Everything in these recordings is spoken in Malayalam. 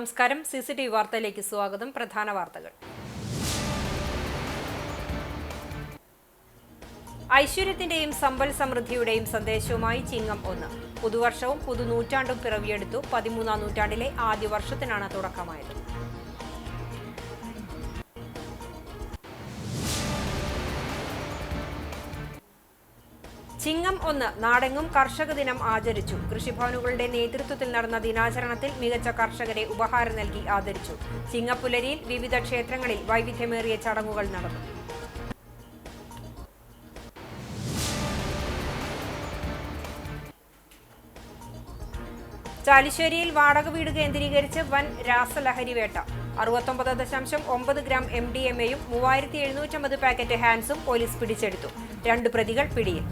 നമസ്കാരം. CCTV വാർത്തയിലേക്ക് സ്വാഗതം. പ്രധാന വാർത്തകൾ. ഐശ്വര്യത്തിന്റെയും സമ്പൽ സമൃദ്ധിയുടെയും സന്ദേശവുമായി ചിങ്ങം 1. പുതുവർഷവും പുതുനൂറ്റാണ്ടും പിറവിയെടുത്തു. 13ാം നൂറ്റാണ്ടിലെ ആദ്യ വർഷത്തിനാണ് തുടക്കമായത്. ചിങ്ങം 1 നാടെങ്ങും കർഷക ദിനം ആചരിച്ചു. കൃഷിഭവനുകളുടെ നേതൃത്വത്തിൽ നടന്ന ദിനാചരണത്തിൽ മികച്ച കർഷകരെ ഉപഹാരം നൽകി ആദരിച്ചു. ചിങ്ങപ്പുലരിയിൽ വിവിധ ക്ഷേത്രങ്ങളിൽ വൈവിധ്യമേറിയ ചടങ്ങുകൾ നടന്നു. ചാലിശ്ശേരിയിൽ വാടക വീട് കേന്ദ്രീകരിച്ച് വൻ രാസലഹരി വേട്ട. 69.9 ഗ്രാം MDMAയും 3750 പാക്കറ്റ് ഹാൻസും പോലീസ് പിടിച്ചെടുത്തു. 2 പ്രതികൾ പിടിയിൽ.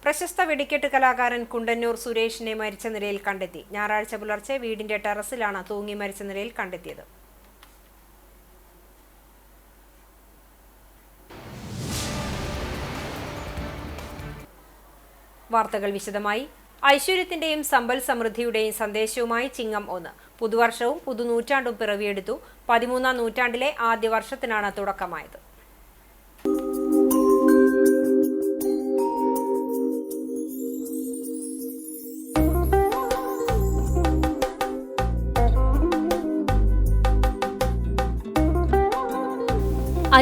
പ്രശസ്ത വെടിക്കെട്ട് കലാകാരൻ കുണ്ടന്നൂർ സുരേഷിനെ മരിച്ച നിലയിൽ കണ്ടെത്തി. ഞായറാഴ്ച പുലർച്ചെ വീടിന്റെ ടെറസിലാണ് തൂങ്ങി മരിച്ച നിലയിൽ കണ്ടെത്തിയത്. വാർത്തകൾ വിശദമായി. ഐശ്വര്യത്തിന്റെയും സമ്പൽ സമൃദ്ധിയുടെയും സന്ദേശവുമായി ചിങ്ങം 1. പുതുവർഷവും പുതുനൂറ്റാണ്ടും പിറവിയെടുത്തു. 13ാം നൂറ്റാണ്ടിലെ ആദ്യ വർഷത്തിനാണ് തുടക്കമായത്.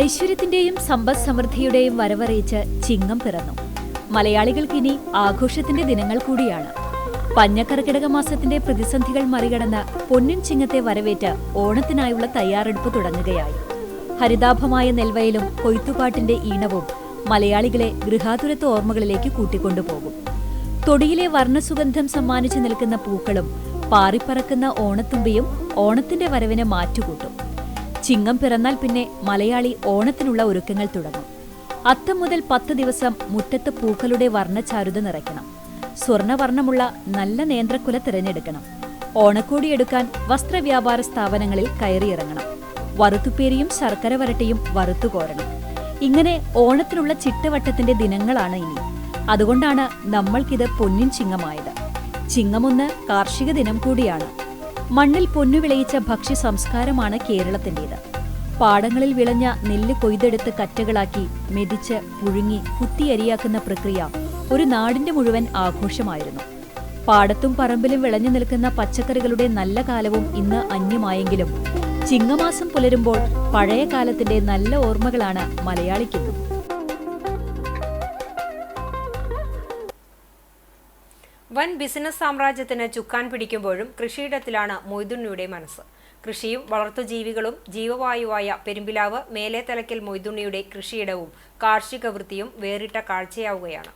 ഐശ്വര്യത്തിന്റെയും സമ്പദ് സമൃദ്ധിയുടെയും വരവറിയിച്ച് ചിങ്ങം പിറന്നു. മലയാളികൾക്കിനി ആഘോഷത്തിന്റെ ദിനങ്ങൾ കൂടിയാണ്. പഞ്ഞക്കർക്കിടക മാസത്തിന്റെ പ്രതിസന്ധികൾ മറികടന്ന് പൊന്നിൻ ചിങ്ങത്തെ വരവേറ്റ് ഓണത്തിനായുള്ള തയ്യാറെടുപ്പ് തുടങ്ങുകയായി. ഹരിതാഭമായ നെൽവയലും കൊയ്ത്തുപാട്ടിന്റെ ഈണവും മലയാളികളെ ഗൃഹാതുരത്വ ഓർമ്മകളിലേക്ക് കൂട്ടിക്കൊണ്ടുപോകും. തൊടിയിലെ വർണ്ണസുഗന്ധം സമ്മാനിച്ചു നിൽക്കുന്ന പൂക്കളും പാറിപ്പറക്കുന്ന ഓണത്തുമ്പിയും ഓണത്തിന്റെ വരവിനെ മാറ്റുകൂട്ടും. ചിങ്ങം പിറന്നാൽ പിന്നെ മലയാളി ഓണത്തിനുള്ള ഒരുക്കങ്ങൾ തുടങ്ങും. അത്തം മുതൽ 10 ദിവസം മുറ്റത്ത് പൂക്കളുടെ വർണ്ണചാരുത നിറയ്ക്കണം. സ്വർണ്ണവർണ്ണമുള്ള നല്ല നേന്ത്രക്കുല തിരഞ്ഞെടുക്കണം. ഓണക്കോടിയെടുക്കാൻ വസ്ത്രവ്യാപാര സ്ഥാപനങ്ങളിൽ കയറിയിറങ്ങണം. വറുത്തുപേരിയും ശർക്കര വരട്ടിയും വറുത്തുകോരണം. ഇങ്ങനെ ഓണത്തിനുള്ള ചിട്ടവട്ടത്തിന്റെ ദിനങ്ങളാണ് ഇനി. അതുകൊണ്ടാണ് നമ്മൾക്കിത് പൊന്നിൻ ചിങ്ങമായത്. ചിങ്ങം 1 കാർഷിക ദിനം കൂടിയാണ്. മണ്ണിൽ പൊന്നു വിളയിച്ച ഭക്ഷ്യ സംസ്കാരമാണ് കേരളത്തിൻ്റേത്. പാടങ്ങളിൽ വിളഞ്ഞ നെല്ല് കൊയ്തെടുത്ത് കറ്റകളാക്കി മെതിച്ച് പുഴുങ്ങി കുത്തിയരിയാക്കുന്ന പ്രക്രിയ ഒരു നാടിന്റെ മുഴുവൻ ആഘോഷമായിരുന്നു. പാടത്തും പറമ്പിലും വിളഞ്ഞു നിൽക്കുന്ന പച്ചക്കറികളുടെ നല്ല കാലവും ഇന്ന് അന്യമായെങ്കിലും ചിങ്ങമാസം പുലരുമ്പോൾ പഴയ കാലത്തിന്റെ നല്ല ഓർമ്മകളാണ് മലയാളിക്കുന്നത്. വൻ ബിസിനസ് സാമ്രാജ്യത്തിന് ചുക്കാൻ പിടിക്കുമ്പോഴും കൃഷിയിടത്തിലാണ് മൊയ്തുണ്ണിയുടെ മനസ്സ്. കൃഷിയും വളർത്തുജീവികളും ജീവവായുവായ പെരുമ്പിലാവ് മേലേത്തലയ്ക്കൽ മൊയ്തുണ്ണിയുടെ കൃഷിയിടവും കാർഷിക വൃത്തിയും വേറിട്ട കാഴ്ചയാവുകയാണ്.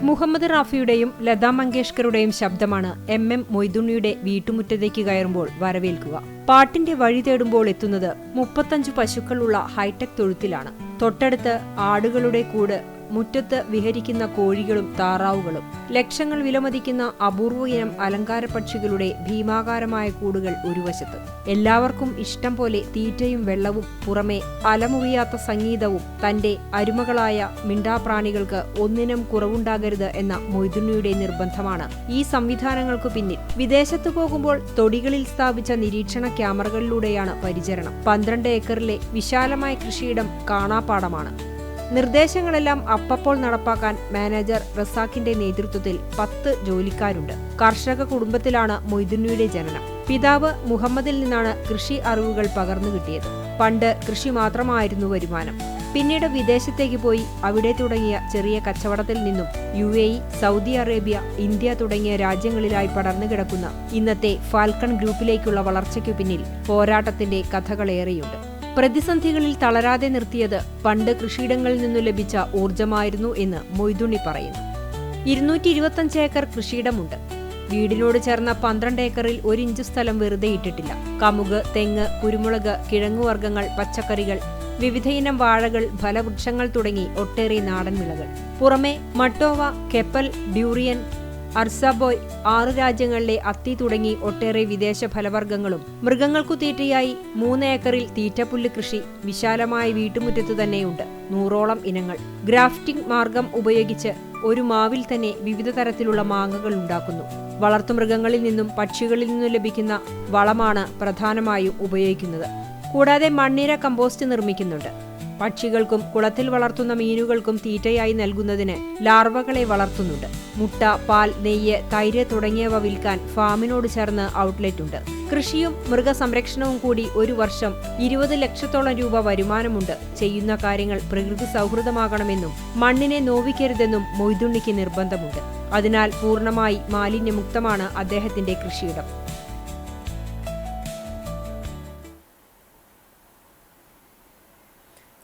മുഹമ്മദ് റാഫിയുടെയും ലതാ മങ്കേഷ്കറുടെയും ശബ്ദമാണ് MM മൊയ്തുണ്ണിയുടെ വീട്ടുമുറ്റത്തേക്ക് കയറുമ്പോൾ വരവേൽക്കുക. പാട്ടിന്റെ വഴി തേടുമ്പോൾ എത്തുന്നത് 35 പശുക്കളുള്ള ഹൈടെക് തൊഴുത്തിലാണ്. തൊട്ടടുത്ത് ആടുകളുടെ കൂട്, മുറ്റത്ത് വിഹരിക്കുന്ന കോഴികളും താറാവുകളും, ലക്ഷങ്ങൾ വിലമതിക്കുന്ന അപൂർവ ഇനം അലങ്കാര പക്ഷികളുടെ ഭീമാകാരമായ കൂടുകൾ ഒരു വശത്ത്. എല്ലാവർക്കും ഇഷ്ടം പോലെ തീറ്റയും വെള്ളവും, പുറമെ അലമുറിയാത്ത സംഗീതവും. തന്റെ അരുമകളായ മിണ്ടാപ്രാണികൾക്ക് ഒന്നിനും കുറവുണ്ടാകരുത് എന്ന മൊയ്തുണ്ണിയുടെ നിർബന്ധമാണ് ഈ സംവിധാനങ്ങൾക്കു പിന്നിൽ. വിദേശത്തു പോകുമ്പോൾ തൊടികളിൽ സ്ഥാപിച്ച നിരീക്ഷണ ക്യാമറകളിലൂടെയാണ് പരിചരണം. 12 ഏക്കറിലെ വിശാലമായ കൃഷിയിടം കാണാപ്പാടമാണ്. നിർദ്ദേശങ്ങളെല്ലാം അപ്പപ്പോൾ നടപ്പാക്കാൻ മാനേജർ റസാഖിന്റെ നേതൃത്വത്തിൽ 10 ജോലിക്കാരുണ്ട്. കർഷക കുടുംബത്തിലാണ് മൊയ്തുണ്ണിയുടെ ജനനം. പിതാവ് മുഹമ്മദിൽ നിന്നാണ് കൃഷി അറിവുകൾ പകർന്നു കിട്ടിയത്. പണ്ട് കൃഷി മാത്രമായിരുന്നു വരുമാനം. പിന്നീട് വിദേശത്തേക്ക് പോയി അവിടെ തുടങ്ങിയ ചെറിയ കച്ചവടത്തിൽ നിന്നും UAE, സൗദി അറേബ്യ, ഇന്ത്യ തുടങ്ങിയ രാജ്യങ്ങളിലായി പടർന്നു കിടക്കുന്ന ഇന്നത്തെ ഫാൽക്കൺ ഗ്രൂപ്പിലേക്കുള്ള വളർച്ചയ്ക്കു പിന്നിൽ പോരാട്ടത്തിന്റെ കഥകളേറെയുണ്ട്. പ്രതിസന്ധികളിൽ തളരാതെ നിർത്തിയത് പണ്ട് കൃഷിയിടങ്ങളിൽ നിന്നു ലഭിച്ച ഊർജമായിരുന്നു എന്ന് മൊയ്തുണ്ണി പറയുന്നു. 225 ഏക്കർ കൃഷിയിടമുണ്ട്. വീടിനോട് ചേർന്ന 12 ഏക്കറിൽ 1 ഇഞ്ച് സ്ഥലം വെറുതെ ഇട്ടിട്ടില്ല. കമുക്, തെങ്ങ്, കുരുമുളക്, കിഴങ്ങുവർഗ്ഗങ്ങൾ, പച്ചക്കറികൾ, വിവിധയിനം വാഴകൾ, ഫലവൃക്ഷങ്ങൾ തുടങ്ങി ഒട്ടേറെ നാടൻ വിളകൾ. പുറമെ മട്ടോവ, കെപ്പൽ, ഡ്യൂറിയൻ, അർസാബോയ്, 6 രാജ്യങ്ങളിലെ അത്തി തുടങ്ങി ഒട്ടേറെ വിദേശ ഫലവർഗ്ഗങ്ങളും. മൃഗങ്ങൾക്കു തീറ്റയായി 3 ഏക്കറിൽ തീറ്റപ്പുല്ല് കൃഷി വിശാലമായ വീട്ടുമുറ്റത്തു തന്നെയുണ്ട്. 100ഓളം ഇനങ്ങൾ. ഗ്രാഫ്റ്റിംഗ് മാർഗം ഉപയോഗിച്ച് ഒരു മാവിൽ തന്നെ വിവിധ തരത്തിലുള്ള മാങ്ങകൾ ഉണ്ടാക്കുന്നു. വളർത്തുമൃഗങ്ങളിൽ നിന്നും പക്ഷികളിൽ നിന്നും ലഭിക്കുന്ന വളമാണ് പ്രധാനമായും ഉപയോഗിക്കുന്നത്. കൂടാതെ മണ്ണിര കമ്പോസ്റ്റ് നിർമ്മിക്കുന്നുണ്ട്. പക്ഷികൾക്കും കുളത്തിൽ വളർത്തുന്ന മീനുകൾക്കും തീറ്റയായി നൽകുന്നതിന് ലാർവകളെ വളർത്തുന്നുണ്ട്. മുട്ട, പാൽ, നെയ്യ്, തൈര് തുടങ്ങിയവ വിൽക്കാൻ ഫാമിനോട് ചേർന്ന് ഔട്ട്ലെറ്റ് ഉണ്ട്. കൃഷിയും മൃഗസംരക്ഷണവും കൂടി ഒരു വർഷം 20 ലക്ഷത്തോളം രൂപ വരുമാനമുണ്ട്. ചെയ്യുന്ന കാര്യങ്ങൾ പ്രകൃതി സൗഹൃദമാകണമെന്നും മണ്ണിനെ നോവിക്കരുതെന്നും മൊയ്തുണ്ണിക്ക് നിർബന്ധമുണ്ട്. അതിനാൽ പൂർണ്ണമായി മാലിന്യമുക്തമാണ് അദ്ദേഹത്തിന്റെ കൃഷിയിടം.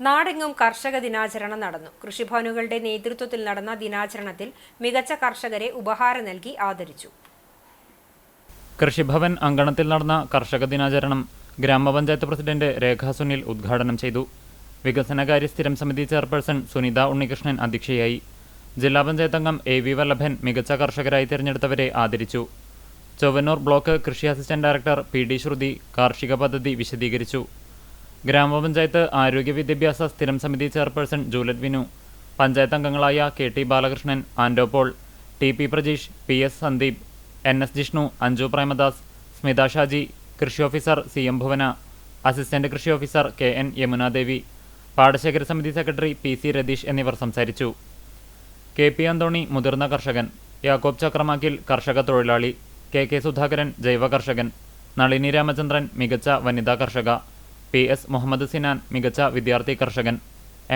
നാടെങ്ങും കർഷക ദിനാചരണം നടന്നു. കൃഷിഭവനുകളുടെ നേതൃത്വത്തിൽ നടന്ന ദിനാചരണത്തിൽ മികച്ച കർഷകരെ ഉപഹാരം നൽകി ആദരിച്ചു. കൃഷിഭവൻ അങ്കണത്തിൽ നടന്ന കർഷക ദിനാചരണം ഗ്രാമപഞ്ചായത്ത് പ്രസിഡന്റ് രേഖ സുനിൽ ഉദ്ഘാടനം ചെയ്തു. വികസനകാര്യ സ്ഥിരം സമിതി ചെയർപേഴ്സൺ സുനിത ഉണ്ണികൃഷ്ണൻ അധ്യക്ഷയായി. ജില്ലാ പഞ്ചായത്ത് അംഗം AV വല്ലഭൻ മികച്ച കർഷകരായി തിരഞ്ഞെടുത്തവരെ ആദരിച്ചു. ചൊവ്വന്നൂർ ബ്ലോക്ക് കൃഷി അസിസ്റ്റന്റ് ഡയറക്ടർ PD ശ്രുതി കാർഷിക പദ്ധതി വിശദീകരിച്ചു. ഗ്രാമപഞ്ചായത്ത് ആരോഗ്യ വിദ്യാഭ്യാസ സ്ഥിരം സമിതി ചെയർപേഴ്സൺ ജൂലറ്റ് വിനു, പഞ്ചായത്ത് അംഗങ്ങളായ KT Balakrishnan, Ando Paul, TP Prajeesh, PS Sandeep, NS Jishnu, Anju Premadas, Smitha Shaji, കൃഷി ഓഫീസർ CM ഭുവന, അസിസ്റ്റന്റ് കൃഷി ഓഫീസർ KN യമുനാദേവി, പാടശേഖര സമിതി സെക്രട്ടറി PC രതീഷ് എന്നിവർ സംസാരിച്ചു. KP അന്തോണി മുതിർന്ന കർഷകൻ, യാക്കോബ് ചക്രമാക്കിൽ കർഷക തൊഴിലാളി, KK സുധാകരൻ ജൈവ കർഷകൻ, നളിനി രാമചന്ദ്രൻ മികച്ച വനിതാ കർഷക, PS മുഹമ്മദ് സിനാൻ മികച്ച വിദ്യാർത്ഥി കർഷകൻ,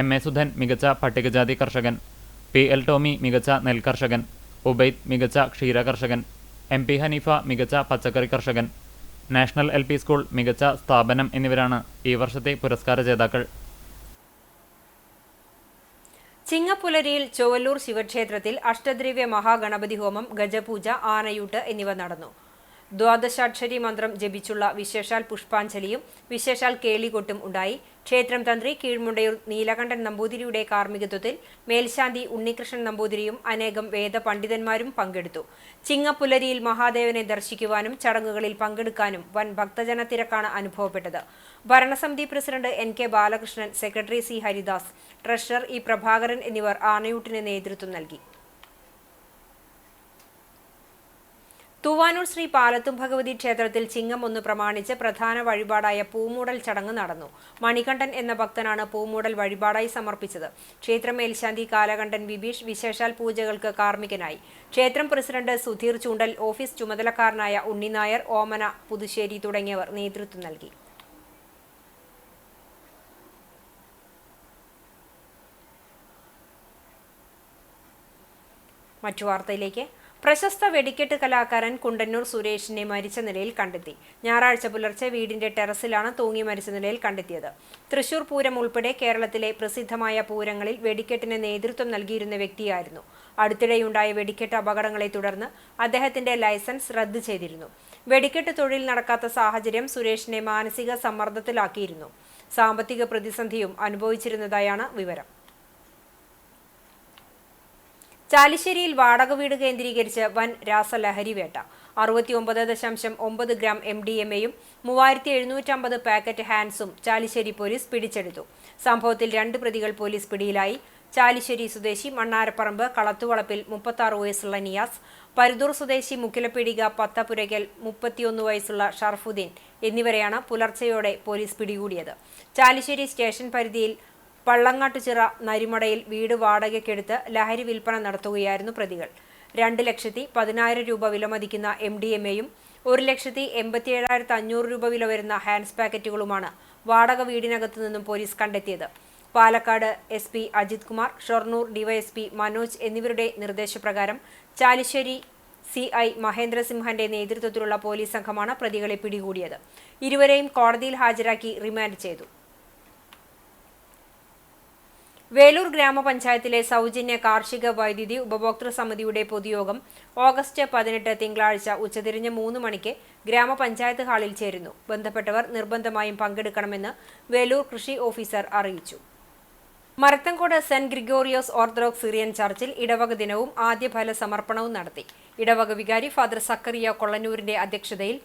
MA സുധൻ മികച്ച പട്ടികജാതി കർഷകൻ, PL ടോമി മികച്ച നെൽ കർഷകൻ, ഉബൈദ് മികച്ച ക്ഷീര കർഷകൻ, MP ഹനീഫ മികച്ച പച്ചക്കറി കർഷകൻ, നാഷണൽ LP സ്കൂൾ മികച്ച സ്ഥാപനം എന്നിവരാണ് ഈ വർഷത്തെ പുരസ്കാര ജേതാക്കൾ. ചിങ്ങപ്പുലരിയിൽ ചൊവ്വല്ലൂർ ശിവക്ഷേത്രത്തിൽ അഷ്ടദ്രവ്യ മഹാഗണപതി ഹോമം, ഗജപൂജ, ആനയൂട്ട് എന്നിവ നടന്നു. ദ്വാദശാക്ഷരി മന്ത്രം ജപിച്ചുള്ള വിശേഷാൽ പുഷ്പാഞ്ജലിയും വിശേഷാൽ കേളികൊട്ടും ഉണ്ടായി. ക്ഷേത്രം തന്ത്രി കീഴ്മുണ്ടയൂർ നീലകണ്ഠൻ നമ്പൂതിരിയുടെ കാർമ്മികത്വത്തിൽ മേൽശാന്തി ഉണ്ണികൃഷ്ണൻ നമ്പൂതിരിയും അനേകം വേദപണ്ഡിതന്മാരും പങ്കെടുത്തു. ചിങ്ങപ്പുലരിയിൽ മഹാദേവനെ ദർശിക്കുവാനും ചടങ്ങുകളിൽ പങ്കെടുക്കാനും വൻ ഭക്തജന തിരക്കാണ് അനുഭവപ്പെട്ടത്. ഭരണസമിതി president NK Balakrishnan, secretary C Haridas, treasurer E Prabhakaran എന്നിവർ ആനയൂട്ടിന് നേതൃത്വം നൽകി. തൂവാനൂർ ശ്രീ പാലത്തും ഭഗവതി ക്ഷേത്രത്തിൽ ചിങ്ങം 1 പ്രമാണിച്ച് പ്രധാന വഴിപാടായ പൂമൂടൽ ചടങ്ങ് നടന്നു. മണികണ്ഠൻ എന്ന ഭക്തനാണ് പൂമൂടൽ വഴിപാടായി സമർപ്പിച്ചത്. ക്ഷേത്രം മേൽശാന്തി കാലകണ്ഠൻ വിഭീഷ് വിശേഷാൽ പൂജകൾക്ക് കാർമ്മികനായി. ക്ഷേത്രം പ്രസിഡന്റ് സുധീർ ചൂണ്ടൽ, ഓഫീസ് ചുമതലക്കാരനായ ഉണ്ണിനായർ, ഓമന പുതുശ്ശേരി തുടങ്ങിയവർ നേതൃത്വം നൽകി. മറ്റു വാർത്തയിലേക്ക്. പ്രശസ്ത വെടിക്കെട്ട് കലാകാരൻ കുണ്ടന്നൂർ സുരേഷിനെ മരിച്ച നിലയിൽ കണ്ടെത്തി. ഞായറാഴ്ച പുലർച്ചെ വീടിന്റെ ടെറസിലാണ് തൂങ്ങി മരിച്ച നിലയിൽ കണ്ടെത്തിയത്. തൃശൂർ പൂരം ഉൾപ്പെടെ കേരളത്തിലെ പ്രസിദ്ധമായ പൂരങ്ങളിൽ വെടിക്കെട്ടിന് നേതൃത്വം നൽകിയിരുന്ന വ്യക്തിയായിരുന്നു. അടുത്തിടെയുണ്ടായ വെടിക്കെട്ട് അപകടങ്ങളെ തുടർന്ന് അദ്ദേഹത്തിന്റെ ലൈസൻസ് റദ്ദ് ചെയ്തിരുന്നു. വെടിക്കെട്ട് തൊഴിൽ നടക്കാത്ത സാഹചര്യം സുരേഷിനെ മാനസിക സമ്മർദ്ദത്തിലാക്കിയിരുന്നു. സാമ്പത്തിക പ്രതിസന്ധിയും അനുഭവിച്ചിരുന്നതായാണ് വിവരം. ചാലിശ്ശേരിയിൽ വാടക വീട് കേന്ദ്രീകരിച്ച് വൻ രാസലഹരി വേട്ട. 69.9 ഗ്രാം MDMA-യും 3750 പാക്കറ്റ് ഹാൻസും ചാലിശ്ശേരി പോലീസ് പിടിച്ചെടുത്തു. സംഭവത്തിൽ 2 പ്രതികൾ പോലീസ് പിടിയിലായി. ചാലിശ്ശേരി സ്വദേശി മണ്ണാരപ്പറമ്പ് കളത്തുവളപ്പിൽ 36 വയസ്സുള്ള നിയാസ്, പരുതൂർ സ്വദേശി മുക്കിലപ്പീടിക പത്തപുരയ്ക്കൽ 31 വയസ്സുള്ള ഷർഫുദ്ദീൻ എന്നിവരെയാണ് പുലർച്ചെയോടെ പോലീസ് പിടികൂടിയത്. ചാലിശ്ശേരി സ്റ്റേഷൻ പരിധിയിൽ പള്ളങ്ങാട്ടുചിറ നരിമടയിൽ വീട് വാടകയ്ക്കെടുത്ത് ലഹരി വിൽപ്പന നടത്തുകയായിരുന്നു പ്രതികൾ. 2,10,000 രൂപ വിലമതിക്കുന്ന MDMA-യും 1,87,500 രൂപ വില വരുന്ന ഹാൻസ് പാക്കറ്റുകളുമാണ് വാടക വീടിനകത്തു നിന്നും പോലീസ് കണ്ടെത്തിയത്. പാലക്കാട് SP അജിത് കുമാർ, ഷൊർണൂർ DYSP മനോജ് എന്നിവരുടെ നിർദ്ദേശപ്രകാരം ചാലിശ്ശേരി CI മഹേന്ദ്രസിംഹന്റെ നേതൃത്വത്തിലുള്ള പോലീസ് സംഘമാണ് പ്രതികളെ പിടികൂടിയത്. ഇരുവരെയും കോടതിയിൽ ഹാജരാക്കി റിമാൻഡ് ചെയ്തു. വേലൂർ ഗ്രാമപഞ്ചായത്തിലെ സൗജന്യ കാർഷിക വൈദ്യുതി ഉപഭോക്തൃ സമിതിയുടെ പൊതുയോഗം ഓഗസ്റ്റ് 18 തിങ്കളാഴ്ച ഉച്ചതിരിഞ്ഞ് 3 മണിക്ക് ഗ്രാമപഞ്ചായത്ത് ഹാളിൽ ചേരുന്നു. ബന്ധപ്പെട്ടവർ നിർബന്ധമായും പങ്കെടുക്കണമെന്ന് വേലൂർ കൃഷി ഓഫീസർ അറിയിച്ചു. Marathamkode Saint Gregorios Orthodox Syrian ചർച്ചിൽ ഇടവക ദിനവും ആദ്യഫല സമർപ്പണവും നടത്തി. ഇടവക വികാരി ഫാദർ സക്കറിയ കൊള്ളന്നൂരിന്റെ അധ്യക്ഷതയിൽ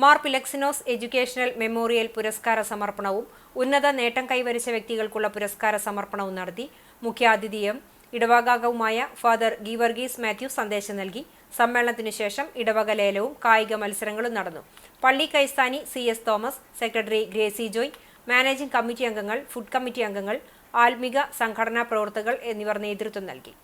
മാർ പിലക്സിനോസ് എഡ്യൂക്കേഷണൽ മെമ്മോറിയൽ പുരസ്കാര സമർപ്പണവും ഉന്നത നേട്ടം കൈവരിച്ച വ്യക്തികൾക്കുള്ള പുരസ്കാര സമർപ്പണവും നടത്തി. മുഖ്യാതിഥിയും ഇടവകാംഗവുമായ ഫാദർ ഗീവർഗീസ് മാത്യു സന്ദേശം നൽകി. സമ്മേളനത്തിനു ശേഷം ഇടവക ലേലവും കായിക മത്സരങ്ങളും നടന്നു. പള്ളി കൈസ്ഥാനി CS Thomas, secretary Gracy Joy, managing committee അംഗങ്ങൾ, ഫുഡ് കമ്മിറ്റി അംഗങ്ങൾ, ആത്മിക സംഘടനാ പ്രവർത്തകർ എന്നിവർ നേതൃത്വം നൽകി.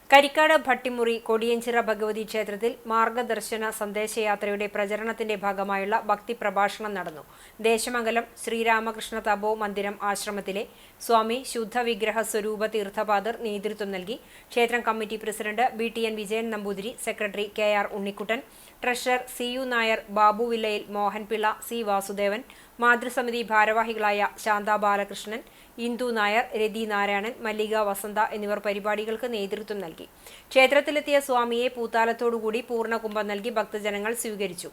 കരിക്കാട് ഭട്ടിമുറി കൊടിയഞ്ചിറ ഭഗവതി ക്ഷേത്രത്തിൽ മാർഗദർശന സന്ദേശയാത്രയുടെ പ്രചരണത്തിന്റെ ഭാഗമായുള്ള ഭക്തി പ്രഭാഷണം നടന്നു. ദേശമംഗലം ശ്രീരാമകൃഷ്ണ തപോ മന്ദിരം ആശ്രമത്തിലെ സ്വാമി ശുദ്ധ വിഗ്രഹ സ്വരൂപ തീർത്ഥപാദർ നേതൃത്വം നൽകി. ക്ഷേത്രം committee president BTN Vijayan Namboothiri, secretary KR Unnikuttan, treasurer CU Nair, Babu വില്ലയിൽ മോഹൻപിള്ള, C വാസുദേവൻ, മാതൃസമിതി ഭാരവാഹികളായ ശാന്ത ബാലകൃഷ്ണൻ, ഇന്ദു നായർ, രതി നാരായണൻ, മല്ലിക വസന്ത എന്നിവർ പരിപാടികൾക്ക് നേതൃത്വം നൽകി. ക്ഷേത്രത്തിലെത്തിയ സ്വാമിയെ പൂത്താലത്തോടുകൂടി പൂർണ്ണകുംഭം നൽകി ഭക്തജനങ്ങൾ സ്വീകരിച്ചു.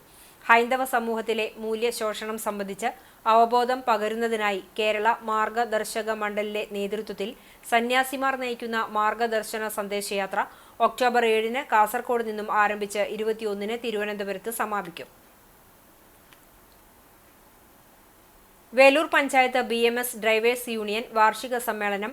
ഹൈന്ദവ സമൂഹത്തിലെ മൂല്യശോഷണം സംബന്ധിച്ച് അവബോധം പകരുന്നതിനായി കേരള മാർഗദർശക മണ്ഡലിന്റെ നേതൃത്വത്തിൽ സന്യാസിമാർ നയിക്കുന്ന മാർഗദർശന സന്ദേശയാത്ര ഒക്ടോബർ 7 കാസർഗോഡ് നിന്നും ആരംഭിച്ച് 21 തിരുവനന്തപുരത്ത് സമാപിക്കും. Velur panchayat BMS drivers union വാർഷിക സമ്മേളനം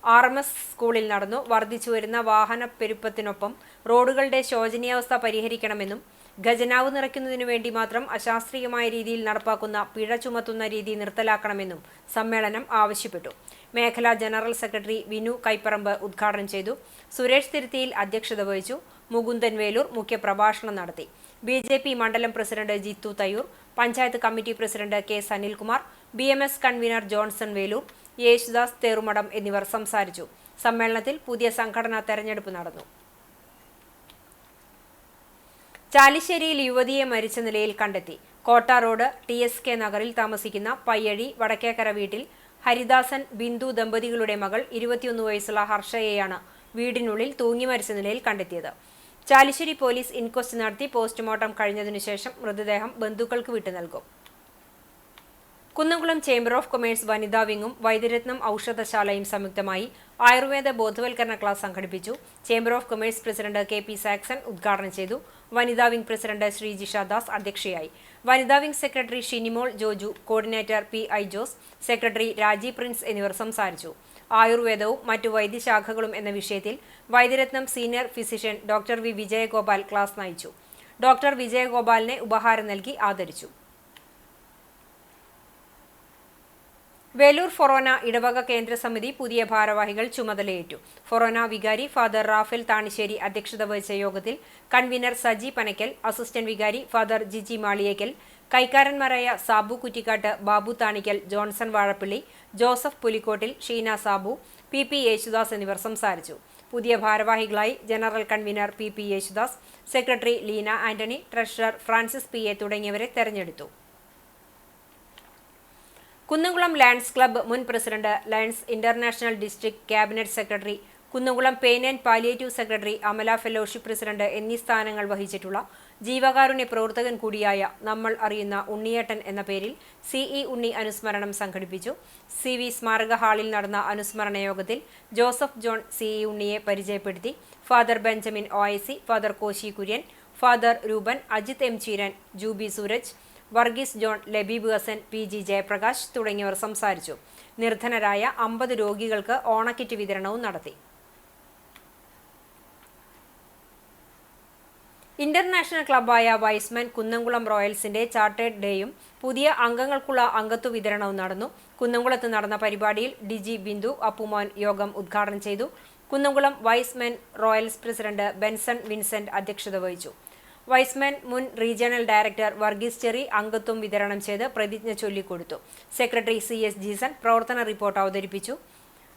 RMS സ്കൂളിൽ നടന്നു. വർദ്ധിച്ചുവരുന്ന വാഹനപ്പെരുപ്പത്തിനൊപ്പം റോഡുകളുടെ ശോചനീയാവസ്ഥ പരിഹരിക്കണമെന്നും ഖജനാവ് നിറയ്ക്കുന്നതിനു വേണ്ടി മാത്രം അശാസ്ത്രീയമായ രീതിയിൽ നടപ്പാക്കുന്ന പിഴ ചുമത്തുന്ന രീതി നിർത്തലാക്കണമെന്നും സമ്മേളനം ആവശ്യപ്പെട്ടു. മേഖലാ ജനറൽ സെക്രട്ടറി വിനു കൈപ്പറമ്പ് ഉദ്ഘാടനം ചെയ്തു. സുരേഷ് തിരുത്തിയിൽ അധ്യക്ഷത വഹിച്ചു. മുകുന്ദൻ വേലൂർ മുഖ്യപ്രഭാഷണം നടത്തി. BJP മണ്ഡലം president Jithu Thayyur, panchayat committee president K Sanilkumar, BMS convener Johnson Velur, Yesudas Therumadam എന്നിവർ സംസാരിച്ചു. സമ്മേളനത്തിൽ പുതിയ സംഘടനാ തെരഞ്ഞെടുപ്പ് നടന്നു. ചാലിശ്ശേരിയിൽ യുവതിയെ മരിച്ച നിലയിൽ കണ്ടെത്തി. കോട്ട റോഡ് TSK നഗറിൽ താമസിക്കുന്ന പയ്യഴി വടക്കേക്കര വീട്ടിൽ ഹരിദാസൻ ബിന്ദു ദമ്പതികളുടെ മകൾ 21 വയസ്സുള്ള ഹർഷയെയാണ് വീടിനുള്ളിൽ തൂങ്ങി മരിച്ച നിലയിൽ കണ്ടെത്തിയത്. ചാലിശ്ശേരി പോലീസ് ഇൻക്വസ്റ്റ് നടത്തി പോസ്റ്റ്മോർട്ടം കഴിഞ്ഞതിനു ശേഷം മൃതദേഹം ബന്ധുക്കൾക്ക് വിട്ടു നൽകും. കുന്നംകുളം ചേംബർ ഓഫ് കൊമേഴ്സ് വനിതാ വിങ്ങും വൈദ്യരത്നം ഔഷധശാലയും സംയുക്തമായി ആയുർവേദ ബോധവൽക്കരണ ക്ലാസ് സംഘടിപ്പിച്ചു. Chamber of commerce president KP Saxon ഉദ്ഘാടനം ചെയ്തു. വനിതാ വിംഗ് പ്രസിഡന്റ് ശ്രീ ജിഷ ദാസ് അധ്യക്ഷയായി. വനിതാ wing secretary Shinimol Joju, coordinator PI Jose, secretary Rajeev Prince എന്നിവർ സംസാരിച്ചു. ആയുർവേദവും മറ്റു വൈദ്യശാഖകളും എന്ന വിഷയത്തിൽ Vaidyaratnam senior physician doctor V Vijayagopal class നയിച്ചു. ഡോക്ടർ വിജയഗോപാലിനെ ഉപഹാരം നൽകി ആദരിച്ചു. വേലൂർ ഫൊറോന ഇടവക കേന്ദ്ര സമിതി പുതിയ ഭാരവാഹികൾ ചുമതലയേറ്റു. ഫൊറോന വികാരി ഫാദർ റാഫേൽ താണിശ്ശേരി അധ്യക്ഷത വഹിച്ച യോഗത്തിൽ കൺവീനർ സജി പനക്കൽ, അസിസ്റ്റന്റ് വികാരി ഫാദർ ജിജി മാളിയേക്കൽ, കൈക്കാരന്മാരായ Sabu Kuttikkatt, Babu Thanikkal, Johnson Vazhappally, Joseph Pulikkottil, Sheena Sabu, PP Yesudas എന്നിവർ സംസാരിച്ചു. പുതിയ ഭാരവാഹികളായി general convener PP Yesudas, secretary Leena Antony, treasurer Francis PA തുടങ്ങിയവരെ തെരഞ്ഞെടുത്തു. കുന്നംകുളം ലയൺസ് ക്ലബ്ബ് മുൻ president, Lions International district cabinet secretary, Kunnamkulam pain and palliative secretary, Amala fellowship president എന്നീ സ്ഥാനങ്ങൾ വഹിച്ചിട്ടുള്ള ജീവകാരുണ്യ പ്രവർത്തകൻ കൂടിയായ നമ്മൾ അറിയുന്ന ഉണ്ണിയേട്ടൻ എന്ന പേരിൽ CE ഉണ്ണി അനുസ്മരണം സംഘടിപ്പിച്ചു. CV സ്മാരക ഹാളിൽ നടന്ന അനുസ്മരണ യോഗത്തിൽ ജോസഫ് ജോൺ CE ഉണ്ണിയെ പരിചയപ്പെടുത്തി. Father Benjamin OIC, father Koshy Kurian, father Rupan, Ajith M Cheeran, Juby Sooraj, Varghese John, Labeeb Hasan, PG Jayaprakash തുടങ്ങിയവർ സംസാരിച്ചു. നിർധനരായ 50 രോഗികൾക്ക് ഓണക്കിറ്റ് വിതരണവും നടത്തി. ഇന്റർനാഷണൽ ക്ലബ്ബായ വൈസ്മാൻ കുന്നംകുളം റോയൽസിന്റെ ചാർട്ടേഡ് ഡേയും പുതിയ അംഗങ്ങൾക്കുള്ള അംഗത്വ വിതരണവും നടന്നു. കുന്നംകുളത്ത് നടന്ന പരിപാടിയിൽ DG ബിന്ദു അപ്പുമോൻ യോഗം ഉദ്ഘാടനം ചെയ്തു. Kunnamkulam Y's Men Royals president Benson Vincent അധ്യക്ഷത വഹിച്ചു. വൈസ്മാൻ മുൻ റീജിയണൽ ഡയറക്ടർ വർഗീസ് ചെറി അംഗത്വം വിതരണം ചെയ്ത് പ്രതിജ്ഞ ചൊല്ലിക്കൊടുത്തു. സെക്രട്ടറി CS ജീസൺ പ്രവർത്തന റിപ്പോർട്ട് അവതരിപ്പിച്ചു.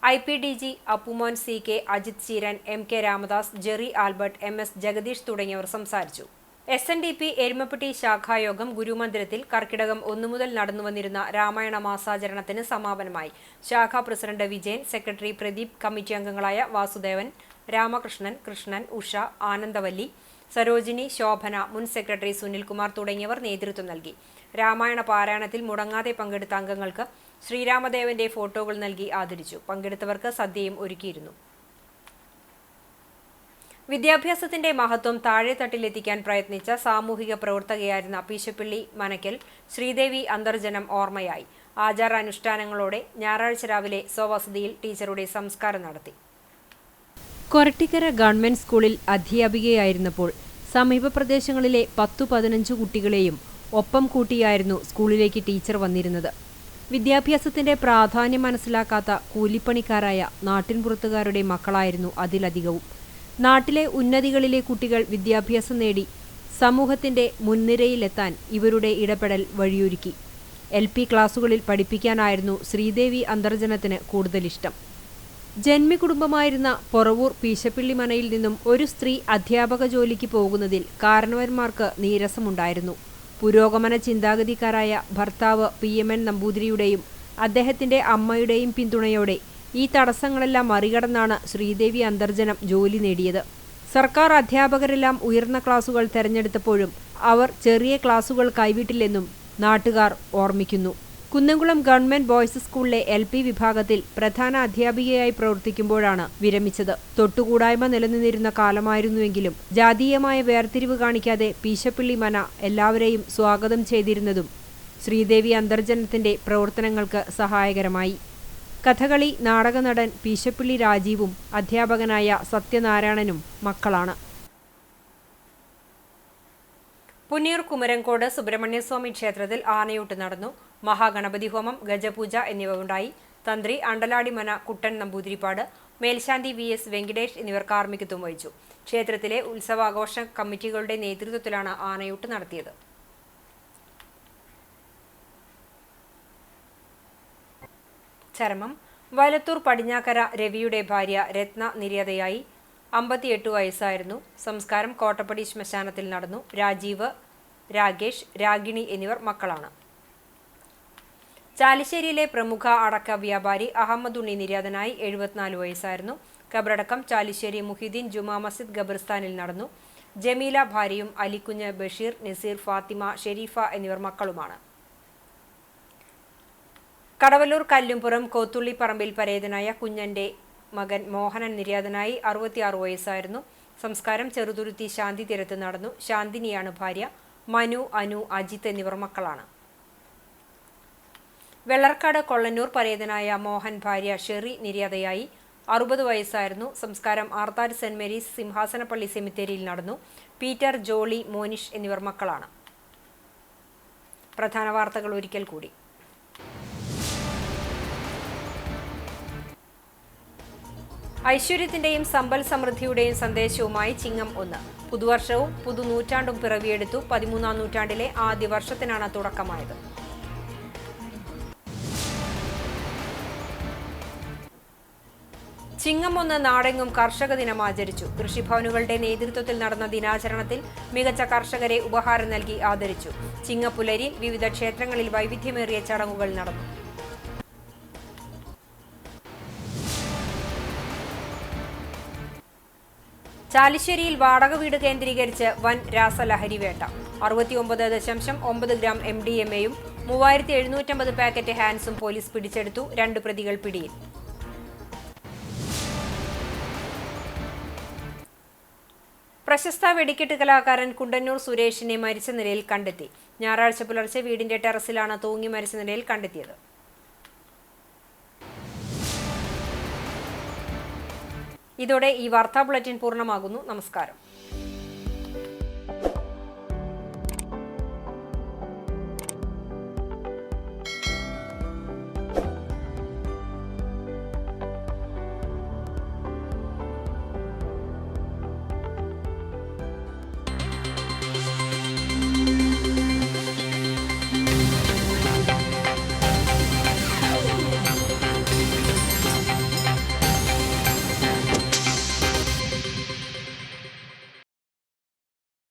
IPDG Appumon, CK, Ajith Cheeran, MK Ramadas, Jerry Albert, MS Jagadish തുടങ്ങിയവർ സംസാരിച്ചു. SNDP എരുമപ്പെട്ടി ശാഖായോഗം ഗുരുമന്ദിരത്തിൽ കർക്കിടകം 1 മുതൽ നടന്നുവന്നിരുന്ന രാമായണ മാസാചരണത്തിന് സമാപനമായി. ശാഖാ president Vijayan, secretary Pradeep, committee അംഗങ്ങളായ വാസുദേവൻ, രാമകൃഷ്ണൻ, കൃഷ്ണൻ, ഉഷ, ആനന്ദവല്ലി, സരോജിനി, ശോഭന, മുൻ സെക്രട്ടറി സുനിൽകുമാർ തുടങ്ങിയവർ നേതൃത്വം നൽകി. രാമായണ പാരായണത്തിൽ മുടങ്ങാതെ പങ്കെടുത്ത അംഗങ്ങൾക്ക് ശ്രീരാമദേവന്റെ ഫോട്ടോകൾ നൽകി ആദരിച്ചു. പങ്കെടുത്തവർക്ക് സദ്യയും ഒരുക്കിയിരുന്നു. വിദ്യാഭ്യാസത്തിന്റെ മഹത്വം താഴെത്തട്ടിലെത്തിക്കാൻ പ്രയത്നിച്ച സാമൂഹിക പ്രവർത്തകയായിരുന്ന പീശപ്പള്ളി മനക്കൽ ശ്രീദേവി അന്തർജനം ഓർമ്മയായി. ആചാരാനുഷ്ഠാനങ്ങളോടെ ഞായറാഴ്ച രാവിലെ സ്വവസതിയിൽ ടീച്ചറുടെ സംസ്കാരം നടത്തി. കൊരട്ടിക്കര ഗവൺമെന്റ് സ്കൂളിൽ അധ്യാപികയായിരുന്നപ്പോൾ സമീപ പ്രദേശങ്ങളിലെ 10-15 കുട്ടികളെയും ഒപ്പം കൂട്ടിയായിരുന്നു സ്കൂളിലേക്ക് ടീച്ചർ വന്നിരുന്നത്. വിദ്യാഭ്യാസത്തിന്റെ പ്രാധാന്യം മനസ്സിലാക്കാത്ത കൂലിപ്പണിക്കാരായ നാട്ടിൻപുറത്തുകാരുടെ മക്കളായിരുന്നു അതിലധികവും. നാട്ടിലെ ഉന്നതികളിലെ കുട്ടികൾ വിദ്യാഭ്യാസം നേടി സമൂഹത്തിന്റെ മുൻനിരയിലെത്താൻ ഇവരുടെ ഇടപെടൽ വഴിയൊരുക്കി. LP ക്ലാസുകളിൽ പഠിപ്പിക്കാനായിരുന്നു ശ്രീദേവി അന്തർജനത്തിന് കൂടുതലിഷ്ടം. ജന്മികുടുംബമായിരുന്ന പൊറവൂർ പീശപ്പള്ളി മനയിൽ നിന്നും ഒരു സ്ത്രീ അധ്യാപക ജോലിക്ക് പോകുന്നതിൽ കാരണവന്മാർക്ക് നീരസമുണ്ടായിരുന്നു. പുരോഗമന ചിന്താഗതിക്കാരായ ഭർത്താവ് PMN നമ്പൂതിരിയുടെയും അദ്ദേഹത്തിന്റെ അമ്മയുടെയും പിന്തുണയോടെ ഈ തടസ്സങ്ങളെല്ലാം മറികടന്നാണ് ശ്രീദേവി അന്തർജനം ജോലി നേടിയത്. സർക്കാർ അധ്യാപകരെല്ലാം ഉയർന്ന ക്ലാസുകൾ തെരഞ്ഞെടുത്തപ്പോഴും അവർ ചെറിയ ക്ലാസുകൾ കൈവിട്ടില്ലെന്നും നാട്ടുകാർ ഓർമ്മിക്കുന്നു. കുന്നംകുളം ഗവൺമെന്റ് ബോയ്സ് സ്കൂളിലെ LP വിഭാഗത്തിൽ പ്രധാന അധ്യാപികയായി പ്രവർത്തിക്കുമ്പോഴാണ് വിരമിച്ചത്. തൊട്ടുകൂടായ്മ നിലനിന്നിരുന്ന കാലമായിരുന്നുവെങ്കിലും ജാതീയമായ വേർതിരിവ് കാണിക്കാതെ പീശപ്പള്ളി മന എല്ലാവരെയും സ്വാഗതം ചെയ്തിരുന്നതും ശ്രീദേവി അന്തർജനത്തിന്റെ പ്രവർത്തനങ്ങൾക്ക് സഹായകരമായി. കഥകളി നാടകനടൻ പീശപ്പള്ളി രാജീവും അധ്യാപകനായ സത്യനാരായണനും മക്കളാണ്. പുന്നയൂർ കുമരംകോട് സുബ്രഹ്മണ്യസ്വാമി ക്ഷേത്രത്തിൽ ആനയൂട്ട് നടന്നു. മഹാഗണപതി ഹോമം, ഗജപൂജ എന്നിവ ഉണ്ടായി. തന്ത്രി അണ്ടലാടിമന കുട്ടൻ നമ്പൂതിരിപ്പാട്, മേൽശാന്തി VS വെങ്കിടേഷ് എന്നിവർ കാർമ്മികത്വം വഹിച്ചു. ക്ഷേത്രത്തിലെ ഉത്സവാഘോഷ കമ്മിറ്റികളുടെ നേതൃത്വത്തിലാണ് ആനയൂട്ട് നടത്തിയത്. ചരമം. വയലത്തൂർ പടിഞ്ഞാക്കര രവിയുടെ ഭാര്യ രത്ന നിര്യാതയായി. 58 വയസ്സായിരുന്നു. സംസ്കാരം കോട്ടപ്പടി ശ്മശാനത്തിൽ നടന്നു. രാജീവ്, രാകേഷ്, രാഗിണി എന്നിവർ മക്കളാണ്. ചാലിശ്ശേരിയിലെ പ്രമുഖ അടക്ക വ്യാപാരി അഹമ്മദ് ഉണ്ണി നിര്യാതനായി. 74 വയസ്സായിരുന്നു. ഖബറടക്കം ചാലിശ്ശേരി മുഹിദ്ദീൻ ജുമാ മസ്ജിദ് ഖബർസ്ഥാനിൽ നടന്നു. ജമീല ഭാര്യയും അലിക്കുഞ്ഞ്, ബഷീർ, നസീർ, ഫാത്തിമ, ഷെരീഫ എന്നിവർ മക്കളുമാണ്. കടവല്ലൂർ കല്ലുംപുറം കോത്തുള്ളിപ്പറമ്പിൽ പരേതനായ കുഞ്ഞന്റെ മകൻ മോഹനൻ നിര്യാതനായി. 66 വയസ്സായിരുന്നു. സംസ്കാരം ചെറുതുരുത്തി ശാന്തി തീരത്ത് നടന്നു. ശാന്തിനിയാണ് ഭാര്യ. മനു, അനു, അജിത്ത് എന്നിവർ മക്കളാണ്. വെള്ളർക്കാട് കൊള്ളന്നൂർ പരേതനായ മോഹൻ ഭാര്യ ഷെറി നിര്യാതയായി. 60 വയസ്സായിരുന്നു. സംസ്കാരം ആർത്താർ സെന്റ് മേരീസ് സിംഹാസനപ്പള്ളി സെമിത്തേരിയിൽ നടന്നു. പീറ്റർ, ജോളി, മോനിഷ് എന്നിവർ മക്കളാണ്. പ്രധാന വാർത്തകൾ ഒരിക്കൽ കൂടി. ഐശ്വര്യത്തിന്റെയും സമ്പൽ സമൃദ്ധിയുടെയും സന്ദേശവുമായി ചിങ്ങം 1. പുതുവർഷവും പുതുനൂറ്റാണ്ടും പിറവിയെടുത്തു. 13ാം നൂറ്റാണ്ടിലെ ആദ്യ വർഷത്തിനാണ് തുടക്കമായത്. ചിങ്ങം 1 നാടെങ്ങും കർഷക ദിനം ആചരിച്ചു. കൃഷിഭവനുകളുടെ നേതൃത്വത്തിൽ നടന്ന ദിനാചരണത്തിൽ മികച്ച കർഷകരെ ഉപഹാരം നൽകി ആദരിച്ചു. ചിങ്ങപ്പുലരിയിൽ വിവിധ ക്ഷേത്രങ്ങളിൽ വൈവിധ്യമേറിയ ചടങ്ങുകൾ നടന്നു. ചാലിശ്ശേരിയിൽ വാടക വീട് കേന്ദ്രീകരിച്ച് വൻ രാസലഹരി വേട്ട. 69.9 ഗ്രാം MDMA-യും 3750 പാക്കറ്റ് ഹാൻസും പോലീസ് പിടിച്ചെടുത്തു. 2 പ്രതികൾ പിടിയിൽ. പ്രശസ്ത വെടിക്കെട്ട് കലാകാരൻ കുണ്ടന്നൂർ സുരേഷിനെ മരിച്ച നിലയിൽ കണ്ടെത്തി. ഞായറാഴ്ച പുലർച്ചെ വീടിന്റെ ടെറസിലാണ് തൂങ്ങി മരിച്ച നിലയിൽ കണ്ടെത്തിയത്. ഇതോടെ ഈ വാർത്താ ബുള്ളറ്റിൻ പൂർണ്ണമാകുന്നു. നമസ്കാരം.